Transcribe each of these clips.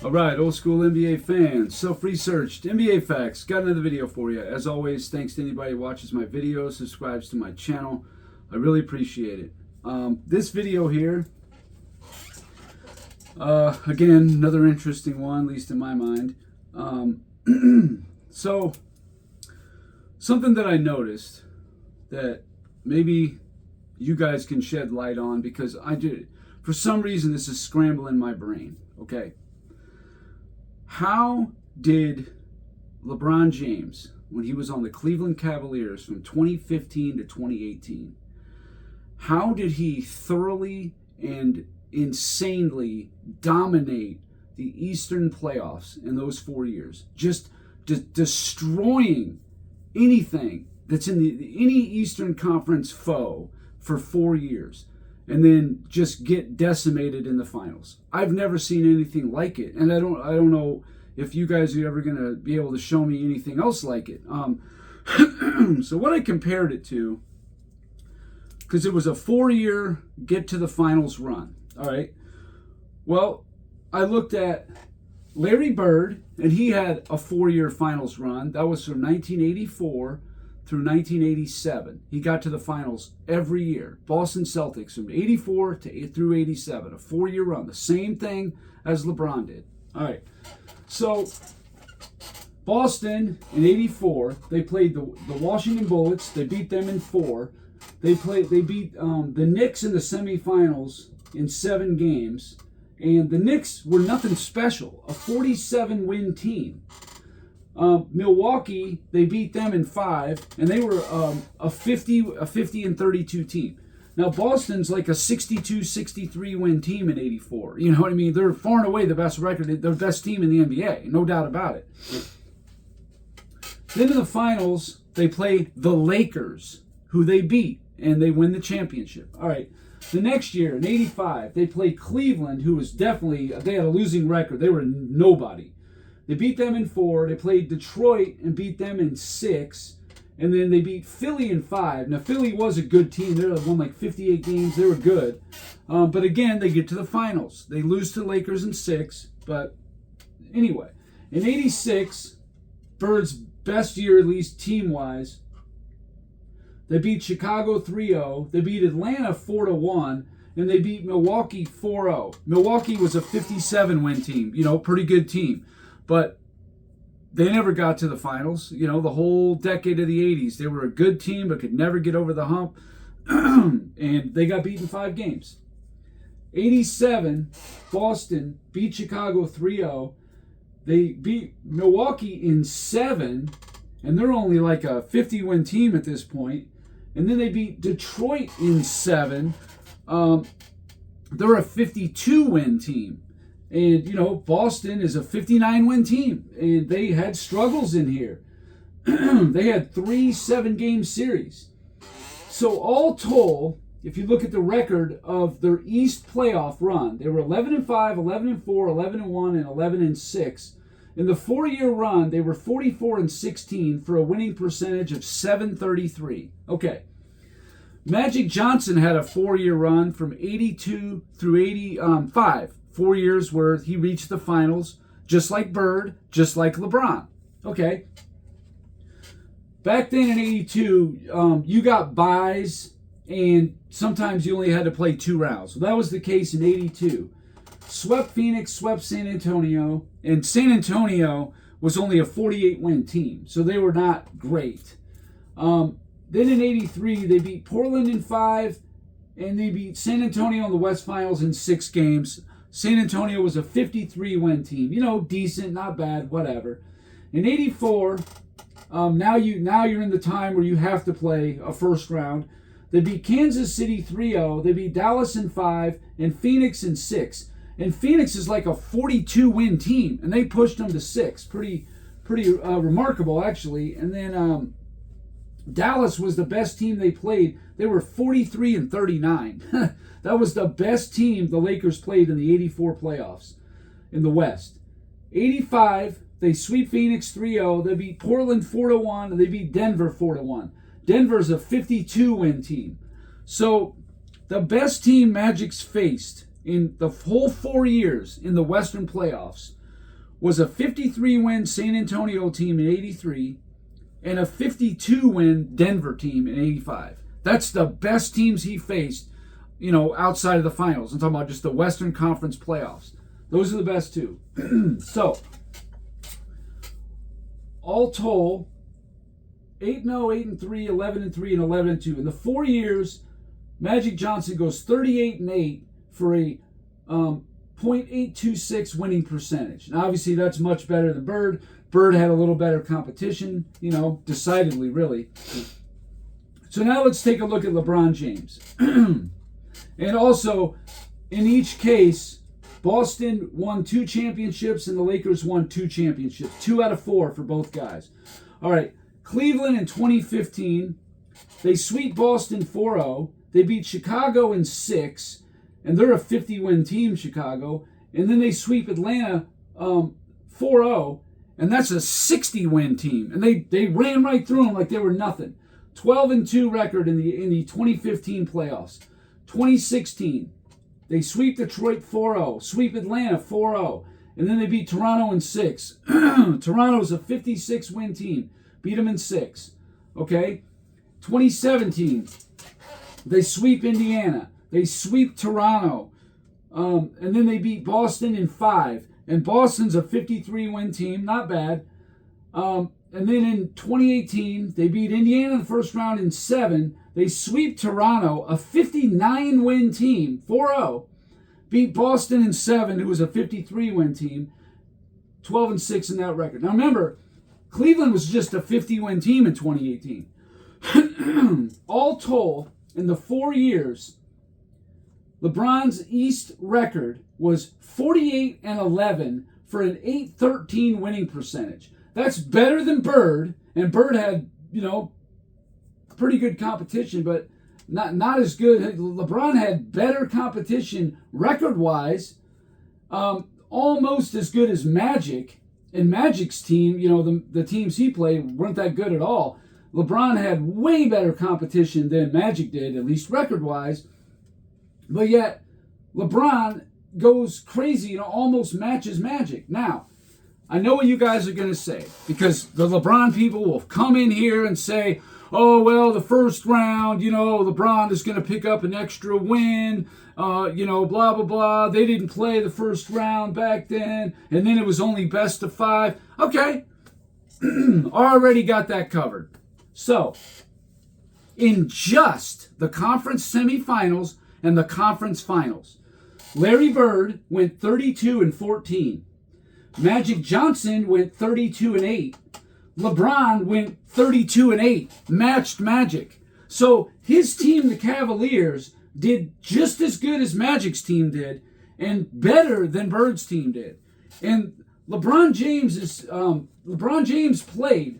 All right, old school NBA fans, self-researched NBA facts. Got another video for you. As always, thanks to anybody who watches my videos, subscribes to my channel. I really appreciate it. This video here, again, another interesting one, at least in my mind. So, something that I noticed that maybe you guys can shed light on, because I did, for some reason, this is scrambling my brain. Okay. How did LeBron James, when he was on the Cleveland Cavaliers from 2015 to 2018, how did he thoroughly and insanely dominate the Eastern playoffs in those 4 years? Just destroying anything that's in any Eastern Conference foe for 4 years, and then just get decimated in the finals. I've never seen anything like it, and I don't know if you guys are ever going to be able to show me anything else like it. So what I compared it to, because it was a 4-year get to the finals run. All right. Well, I looked at Larry Bird, and he had a 4-year finals run. That was from 1984 through 1987. He got to the finals every year. Boston Celtics from 84 through 87, a 4-year run. The same thing as LeBron did. All right. So Boston in 84, they played the Washington Bullets. They beat them in 4. They beat the Knicks in the semifinals in 7 games. And the Knicks were nothing special, a 47-win team. Milwaukee, they beat them in 5, and they were a 50 and 32 team. Now Boston's like a 62-63 win team in 84. You know what I mean? They're far and away the best record, the best team in the NBA, no doubt about it. Then in the finals, they play the Lakers, who they beat, and they win the championship. All right. The next year, in 85, they play Cleveland, who was definitely, they had a losing record. They were nobody. They beat them in 4. They played Detroit and beat them in 6. And then they beat Philly in 5. Now, Philly was a good team. They won like 58 games. They were good. But again, they get to the finals. They lose to the Lakers in 6. But anyway, in 86, Bird's best year, at least team-wise, they beat Chicago 3-0. They beat Atlanta 4-1. And they beat Milwaukee 4-0. Milwaukee was a 57-win team. You know, pretty good team. But they never got to the finals. You know, the whole decade of the 80s. They were a good team but could never get over the hump. And they got beaten 5 games. 87, Boston beat Chicago 3-0. They beat Milwaukee in 7. And they're only like a 50-win team at this point. And then they beat Detroit in 7. They're a 52-win team. And, you know, Boston is a 59-win team. And they had struggles in here. They had 3 7-game series. So all told, if you look at the record of their East playoff run, they were 11-5, 11-4, 11-1, and 11-6. In the 4-year run, they were 44-16 for a winning percentage of .733. Okay. Magic Johnson had a 4-year run from 82 through 85. 4 years where he reached the finals, just like Bird, just like LeBron. Okay. Back then in 82, you got byes, and sometimes you only had to play 2 rounds. So that was the case in 82. Swept Phoenix, swept San Antonio, and San Antonio was only a 48-win team, so they were not great. Then in 83, they beat Portland in 5, and they beat San Antonio in the West Finals in 6 games. San Antonio was a 53-win team. You know, decent, not bad, whatever. In 84, now you're in the time where you have to play a first round. They beat Kansas City 3-0. They beat Dallas in 5 and Phoenix in 6. And Phoenix is like a 42-win team, and they pushed them to 6. Pretty remarkable, actually. And then Dallas was the best team they played. They were 43-39. That was the best team the Lakers played in the 84 playoffs in the West. 85, they sweep Phoenix 3-0. They beat Portland 4-1, and they beat Denver 4-1. Denver's a 52-win team. So the best team Magic's faced in the whole 4 years in the Western playoffs was a 53-win San Antonio team in 83 and a 52-win Denver team in 85. That's the best teams he faced, outside of the finals. I'm talking about just the Western Conference playoffs. Those are the best two. So, all told, 8-0, 8-3, 11-3, and 11-2. In the 4 years, Magic Johnson goes 38-8 for a .826 winning percentage. And obviously, that's much better than Bird. Bird had a little better competition, decidedly, really. So now let's take a look at LeBron James. And also, in each case, Boston won 2 championships and the Lakers won 2 championships. 2 out of 4 for both guys. All right, Cleveland in 2015, they sweep Boston 4-0. They beat Chicago in 6, and they're a 50-win team, Chicago. And then they sweep Atlanta 4-0, and that's a 60-win team. And they ran right through them like they were nothing. 12-2 record in the 2015 playoffs. 2016, they sweep Detroit 4-0, sweep Atlanta 4-0, and then they beat Toronto in 6. Toronto's a 56-win team. Beat them in 6. Okay? 2017, they sweep Indiana. They sweep Toronto. And then they beat Boston in 5. And Boston's a 53-win team. Not bad. And then in 2018, they beat Indiana in the first round in 7. They sweep Toronto, a 59-win team, 4-0. Beat Boston in 7, who was a 53-win team, 12-6 in that record. Now remember, Cleveland was just a 50-win team in 2018. All told, in the 4 years, LeBron's East record was 48-11 for an .813 winning percentage. That's better than Bird, and Bird had, pretty good competition, but not as good. LeBron had better competition record-wise, almost as good as Magic. And Magic's team, the teams he played weren't that good at all. LeBron had way better competition than Magic did, at least record-wise. But yet, LeBron goes crazy, almost matches Magic. Now, I know what you guys are going to say, because the LeBron people will come in here and say, oh, well, the first round, LeBron is going to pick up an extra win, blah, blah, blah. They didn't play the first round back then, and then it was only best of 5. Okay, already got that covered. So, in just the conference semifinals and the conference finals, Larry Bird went 32-14. Magic Johnson went 32-8. LeBron went 32-8, matched Magic. So his team, the Cavaliers, did just as good as Magic's team did, and better than Bird's team did. And LeBron James played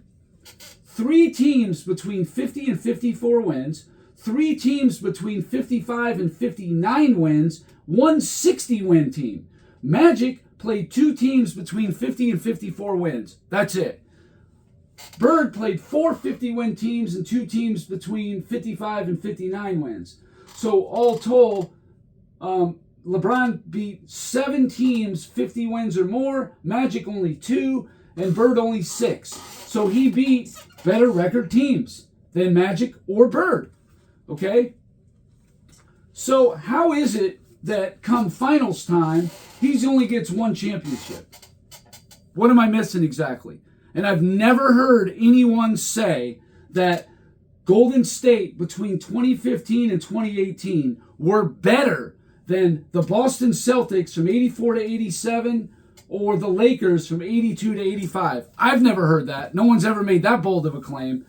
3 teams between 50 and 54 wins, 3 teams between 55 and 59 wins, 1 60-win team. Magic played 2 teams between 50 and 54 wins. That's it. Bird played 4 50-win teams and 2 teams between 55 and 59 wins. So all told, LeBron beat 7 teams, 50 wins or more. Magic only 2, and Bird only 6. So he beat better record teams than Magic or Bird. Okay? So how is it that come finals time, he only gets 1 championship? What am I missing exactly? And I've never heard anyone say that Golden State between 2015 and 2018 were better than the Boston Celtics from 84 to 87 or the Lakers from 82 to 85. I've never heard that. No one's ever made that bold of a claim.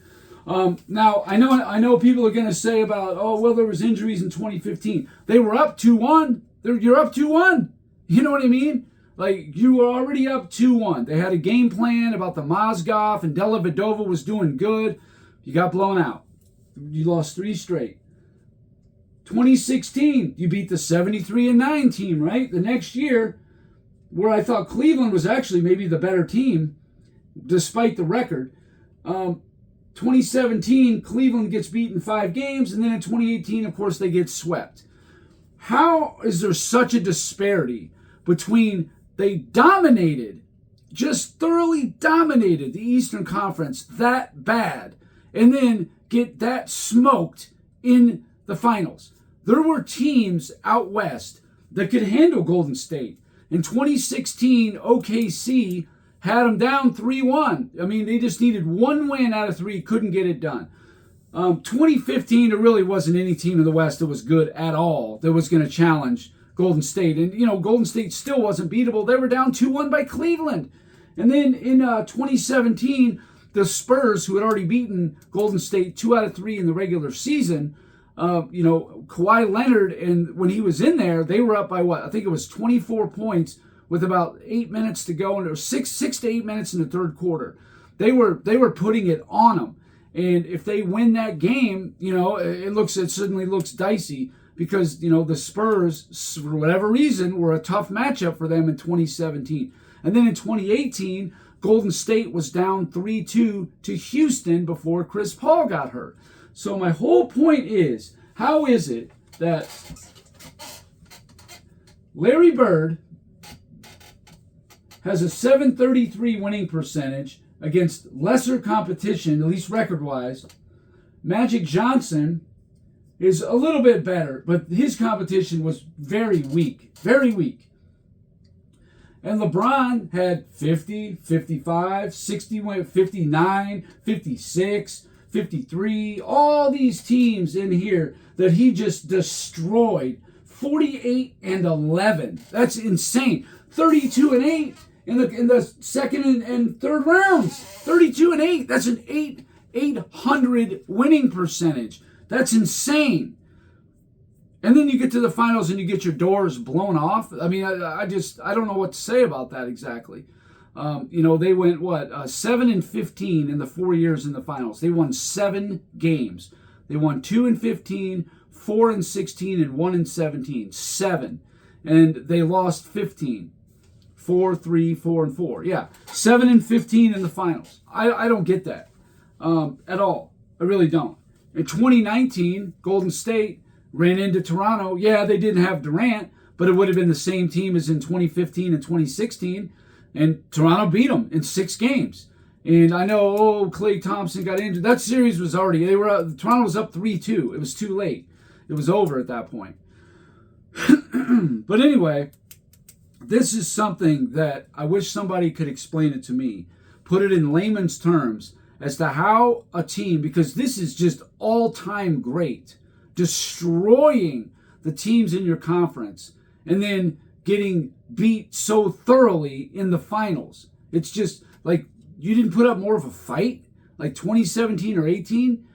Now, I know people are going to say about, oh, well, there was injuries in 2015. They were up 2-1. You're up 2-1. You know what I mean? Like, you were already up 2-1. They had a game plan about the Mozgov, and Dellavedova was doing good. You got blown out. You lost 3 straight. 2016, you beat the 73-9 team, right? The next year, where I thought Cleveland was actually maybe the better team, despite the record. 2017, Cleveland gets beaten 5 games, and then in 2018, of course, they get swept. How is there such a disparity between they dominated just thoroughly dominated the Eastern Conference that bad and then get that smoked in the finals. There were teams out west that could handle Golden State. In 2016, OKC had them down 3-1. I mean, they just needed one win out of three, couldn't get it done. 2015, there really wasn't any team in the West that was good at all that was going to challenge Golden State. And, Golden State still wasn't beatable. They were down 2-1 by Cleveland. And then in 2017, the Spurs, who had already beaten Golden State 2 out of 3 in the regular season, Kawhi Leonard, and when he was in there, they were up by what? I think it was 24 points with about 8 minutes to go, and there was 6 to 8 minutes in the third quarter. They were putting it on them. And if they win that game, it suddenly looks dicey because, the Spurs, for whatever reason, were a tough matchup for them in 2017. And then in 2018, Golden State was down 3-2 to Houston before Chris Paul got hurt. So my whole point is, how is it that Larry Bird has a 733 winning percentage against lesser competition, at least record-wise? Magic Johnson is a little bit better, but his competition was very weak, very weak. And LeBron had 50, 55, 60, 59, 56, 53, all these teams in here that he just destroyed. 48-11. That's insane. 32-8 in the second and third rounds. 32-8. That's an 800 winning percentage. That's insane. And then you get to the finals and you get your doors blown off. I mean, I don't know what to say about that exactly. They went 7-15 in the 4 years in the finals. They won 7 games. They won 2-15, 4-16, and 1-17. 7, and they lost 15. 4-3, 4-4. Yeah, 7-15 in the finals. I don't get that at all. I really don't. In 2019, Golden State ran into Toronto. Yeah, they didn't have Durant, but it would have been the same team as in 2015 and 2016. And Toronto beat them in 6 games. And I know, Klay Thompson got injured. That series was already, Toronto was up 3-2. It was too late. It was over at that point. But anyway, this is something that I wish somebody could explain it to me. Put it in layman's terms as to how a team, because this is just all-time great, destroying the teams in your conference and then getting beat so thoroughly in the finals. It's just like you didn't put up more of a fight like 2017 or 18.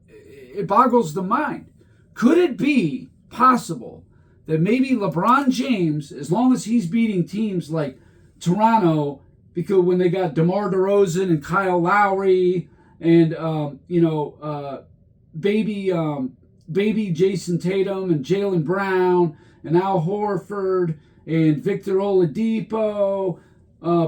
It boggles the mind. Could it be possible that maybe LeBron James, as long as he's beating teams like Toronto, because when they got DeMar DeRozan and Kyle Lowry and baby Jason Tatum and Jaylen Brown and Al Horford and Victor Oladipo,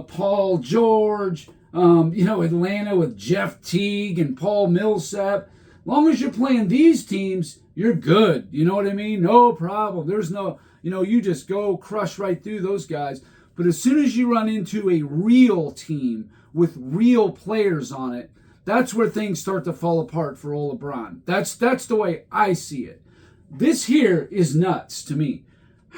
Paul George, Atlanta with Jeff Teague and Paul Millsap. As long as you're playing these teams, you're good. You know what I mean? No problem. There's no, you just go crush right through those guys. But as soon as you run into a real team with real players on it, that's where things start to fall apart for old LeBron. That's the way I see it. This here is nuts to me.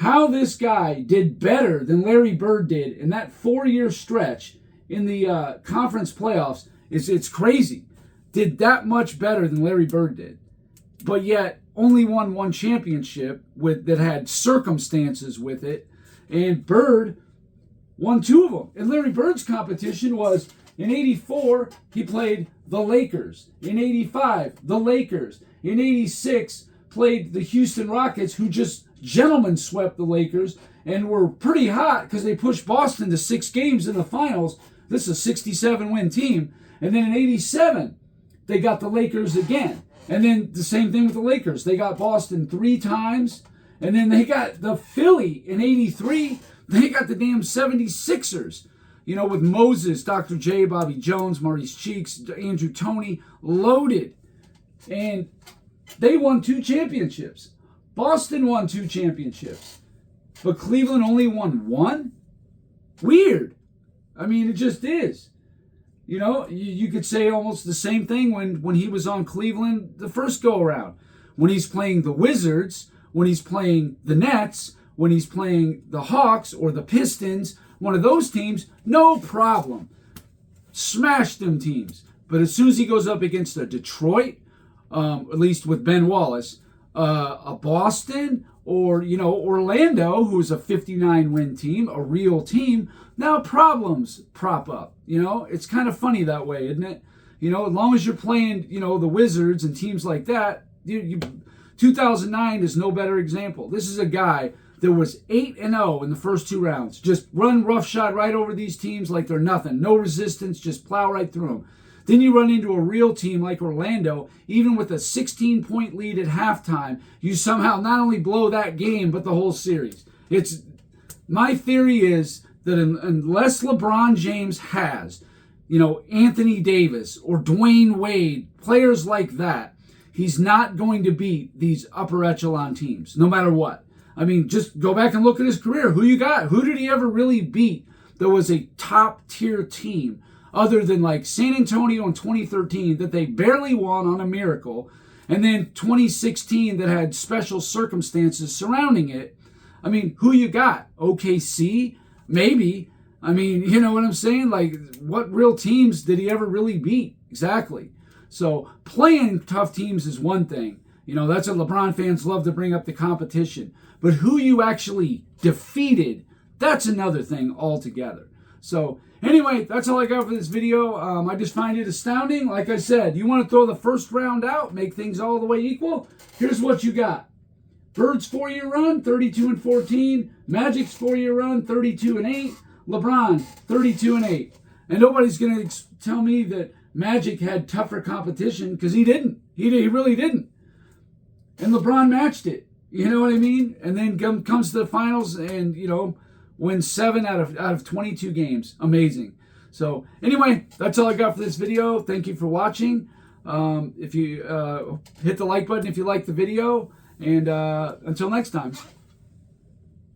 How this guy did better than Larry Bird did in that 4-year stretch in the conference playoffs it's crazy. Did that much better than Larry Bird did. But yet only won 1 championship that had circumstances with it. And Bird won 2 of them. And Larry Bird's competition was, in 84, he played the Lakers. In 85, the Lakers. In 86, played the Houston Rockets, who just gentlemen swept the Lakers and were pretty hot because they pushed Boston to 6 games in the finals. This is a 67-win team. And then in 87, they got the Lakers again. And then the same thing with the Lakers. They got Boston 3 times. And then they got the Philly in 83. They got the damn 76ers. With Moses, Dr. J, Bobby Jones, Maurice Cheeks, Andrew Toney, loaded. And they won 2 championships. Boston won 2 championships. But Cleveland only won 1? Weird. I mean, it just is. You know, you could say almost the same thing when he was on Cleveland the first go around. When he's playing the Wizards, when he's playing the Nets, when he's playing the Hawks or the Pistons, one of those teams, no problem. Smash them teams. But as soon as he goes up against a Detroit, at least with Ben Wallace, a Boston, or, you know, Orlando, who's a 59-win team, a real team, now problems prop up. You know, it's kind of funny that way, isn't it? You know, as long as you're playing, you know, the Wizards and teams like that, 2009 is no better example. This is a guy that was 8-0 in the first 2 rounds. Just run roughshod right over these teams like they're nothing. No resistance, just plow right through them. Then you run into a real team like Orlando, even with a 16-point lead at halftime, you somehow not only blow that game, but the whole series. My theory is that unless LeBron James has, you know, Anthony Davis or Dwayne Wade, players like that, he's not going to beat these upper echelon teams, no matter what. I mean, just go back and look at his career. Who you got? Who did he ever really beat that was a top-tier team? Other than like San Antonio in 2013 that they barely won on a miracle, and then 2016 that had special circumstances surrounding it. I mean, who you got? OKC? Maybe. I mean, you know what I'm saying? Like, what real teams did he ever really beat? Exactly. So playing tough teams is one thing. You know, that's what LeBron fans love to bring up, the competition. But who you actually defeated, that's another thing altogether. So anyway, that's all I got for this video. I just find it astounding. Like I said, you want to throw the first round out, make things all the way equal? Here's what you got. Bird's 4-year run, 32-14. Magic's 4-year run, 32-8. LeBron, 32-8. And nobody's going to tell me that Magic had tougher competition, because he didn't. He really didn't. And LeBron matched it. You know what I mean? And then comes to the finals and, you know, wins 7 out of 22 games. Amazing. So anyway, that's all I got for this video. Thank you for watching. If you hit the like button if you like the video. And until next time.